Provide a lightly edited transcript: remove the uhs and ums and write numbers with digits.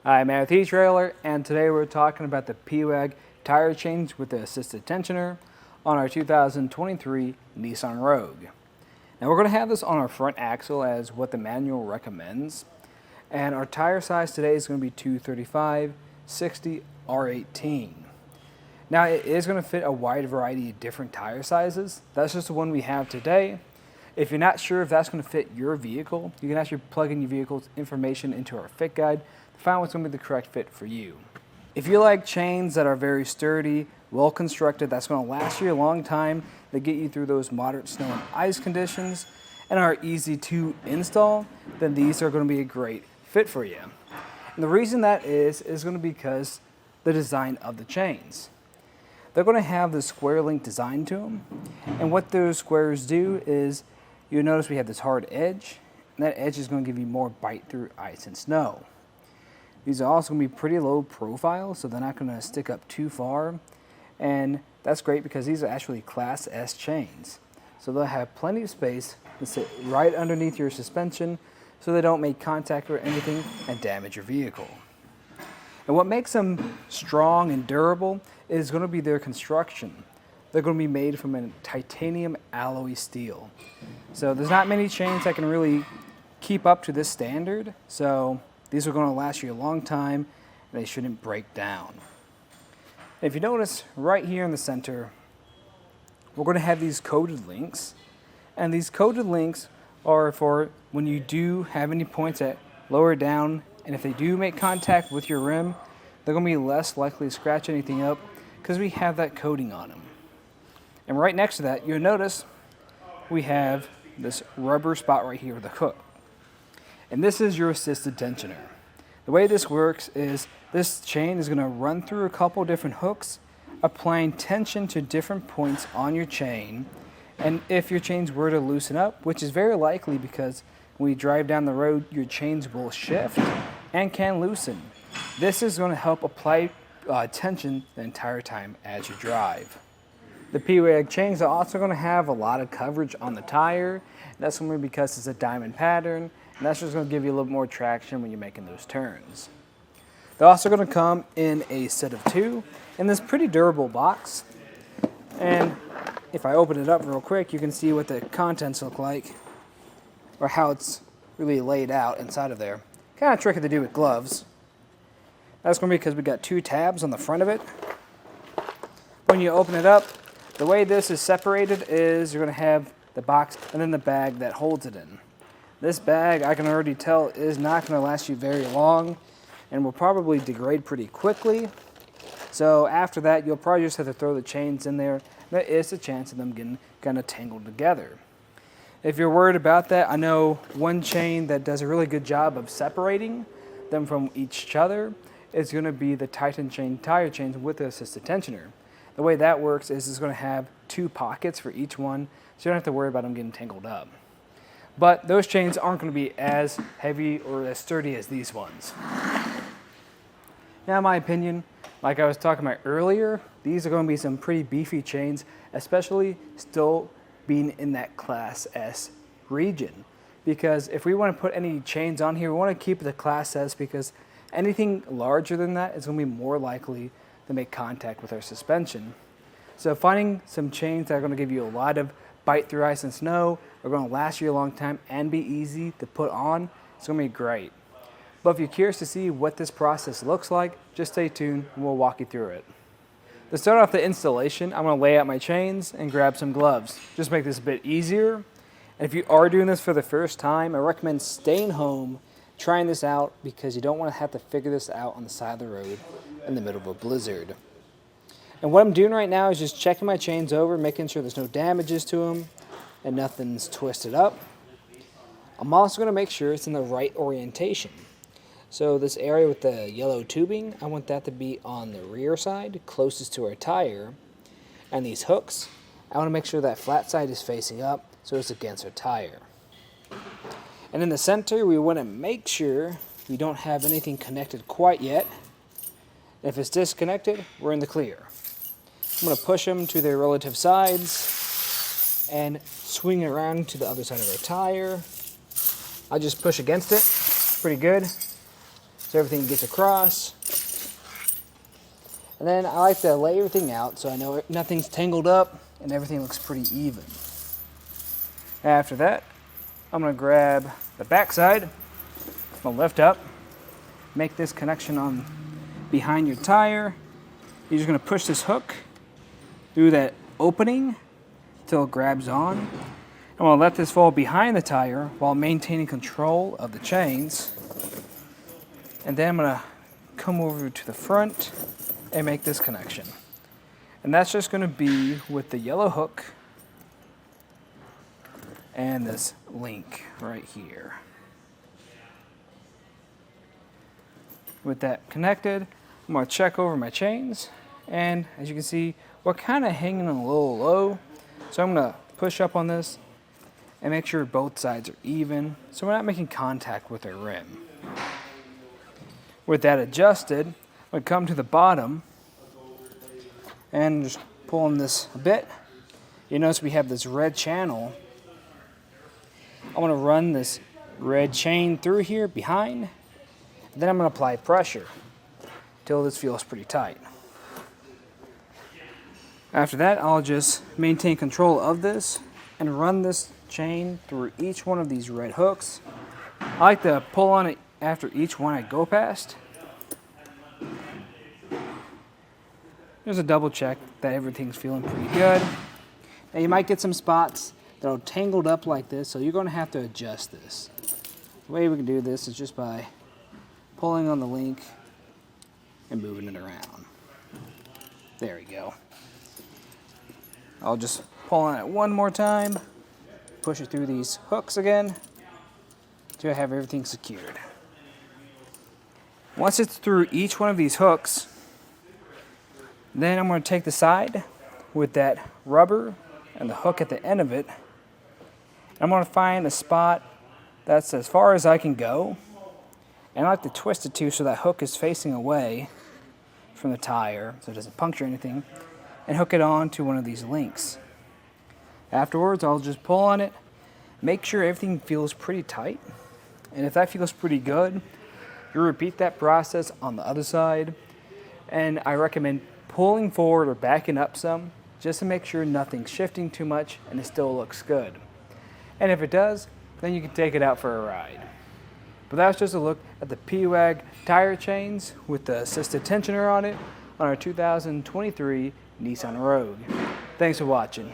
I'm at the etrailer, and today we're talking about the pewag tire chains with the assisted tensioner on our 2023 Nissan Rogue. Now we're going to have this on our front axle as what the manual recommends, and our tire size today is going to be 235, 60, R18. Now it is going to fit a wide variety of different tire sizes. That's just the one we have today. If you're not sure if that's going to fit your vehicle, you can actually plug in your vehicle's information into our fit guide to find what's going to be the correct fit for you. If you like chains that are very sturdy, well constructed, that's going to last you a long time, that get you through those moderate snow and ice conditions, and are easy to install, then these are going to be a great fit for you. And the reason that is going to be because the design of the chains. They're going to have the square link design to them, and what those squares do is you'll notice we have this hard edge, and that edge is going to give you more bite through ice and snow. These are also going to be pretty low profile, so they're not going to stick up too far, and that's great because these are actually Class S chains. So they'll have plenty of space to sit right underneath your suspension so they don't make contact or anything and damage your vehicle. And what makes them strong and durable is going to be their construction. They're going to be made from a titanium alloy steel. So there's not many chains that can really keep up to this standard, so these are going to last you a long time and they shouldn't break down. If you notice right here in the center, we're going to have these coated links, and these coated links are for when you do have any points that lower down, and if they do make contact with your rim, they're going to be less likely to scratch anything up because we have that coating on them. And right next to that, you'll notice we have this rubber spot right here with a hook. And this is your assisted tensioner. The way this works is this chain is going to run through a couple different hooks, applying tension to different points on your chain. And if your chains were to loosen up, which is very likely because when you drive down the road, your chains will shift and can loosen. This is going to help apply tension the entire time as you drive. The pewag chains are also going to have a lot of coverage on the tire. That's going to be because it's a diamond pattern, and that's just going to give you a little more traction when you're making those turns. They're also going to come in a set of 2 in this pretty durable box. And if I open it up real quick, you can see what the contents look like, or how it's really laid out inside of there. Kind of tricky to do with gloves. That's going to be because we got 2 tabs on the front of it. When you open it up, the way this is separated is you're going to have the box and then the bag that holds it in. This bag, I can already tell, is not going to last you very long and will probably degrade pretty quickly. So after that, you'll probably just have to throw the chains in there. There is a chance of them getting kind of tangled together. If you're worried about that, I know one chain that does a really good job of separating them from each other is going to be the Titan chain tire chains with the assisted tensioner. The way that works is it's going to have 2 pockets for each one, so you don't have to worry about them getting tangled up. But those chains aren't going to be as heavy or as sturdy as these ones. Now, in my opinion, like I was talking about earlier, these are going to be some pretty beefy chains, especially still being in that Class S region. Because if we want to put any chains on here, we want to keep the Class S because anything larger than that is going to be more likely to make contact with our suspension. So finding some chains that are going to give you a lot of bite through ice and snow, are going to last you a long time and be easy to put on, it's going to be great. But if you're curious to see what this process looks like, just stay tuned and we'll walk you through it. To start off the installation, I'm going to lay out my chains and grab some gloves. Just make this a bit easier. And if you are doing this for the first time, I recommend staying home, trying this out, because you don't want to have to figure this out on the side of the road in the middle of a blizzard. And what I'm doing right now is just checking my chains over, making sure there's no damages to them and nothing's twisted up. I'm also going to make sure it's in the right orientation. So this area with the yellow tubing, I want that to be on the rear side, closest to our tire. And these hooks, I want to make sure that flat side is facing up so it's against our tire. And in the center, we want to make sure we don't have anything connected quite yet. If it's disconnected, we're in the clear. I'm going to push them to their relative sides and swing it around to the other side of our tire. I'll just push against it. Pretty good. so everything gets across. And then I like to lay everything out so I know nothing's tangled up and everything looks pretty even. After that, I'm going to grab the back side. I'm going to lift up, make this connection on behind your tire. You're just going to push this hook through that opening until it grabs on. I'm going to let this fall behind the tire while maintaining control of the chains. And then I'm going to come over to the front and make this connection. And that's just going to be with the yellow hook and this link right here. With that connected, I'm going to check over my chains, and as you can see, we're kind of hanging a little low, so I'm going to push up on this and make sure both sides are even so we're not making contact with our rim. With that adjusted, I'm going to come to the bottom and just pull on this a bit. You notice we have this red channel. I'm going to run this red chain through here behind, and then I'm going to apply pressure until this feels pretty tight. After that, I'll just maintain control of this and run this chain through each one of these red hooks. I like to pull on it after each one I go past. There's a double check that everything's feeling pretty good. Now you might get some spots that are tangled up like this, so you're going to have to adjust this. The way we can do this is just by pulling on the link and moving it around. There we go. I'll just pull on it one more time, push it through these hooks again to have everything secured. Once it's through each one of these hooks, then I'm going to take the side with that rubber and the hook at the end of it. I'm going to find a spot that's as far as I can go, and I like to twist it too so that hook is facing away from the tire so it doesn't puncture anything, and hook it on to one of these links. Afterwards, I'll just pull on it, make sure everything feels pretty tight, and if that feels pretty good, you repeat that process on the other side, and I recommend pulling forward or backing up some just to make sure nothing's shifting too much and it still looks good. And if it does, then you can take it out for a ride. But that's just a look at the pewag tire chains with the assisted tensioner on it on our 2023 Nissan Rogue. Thanks for watching.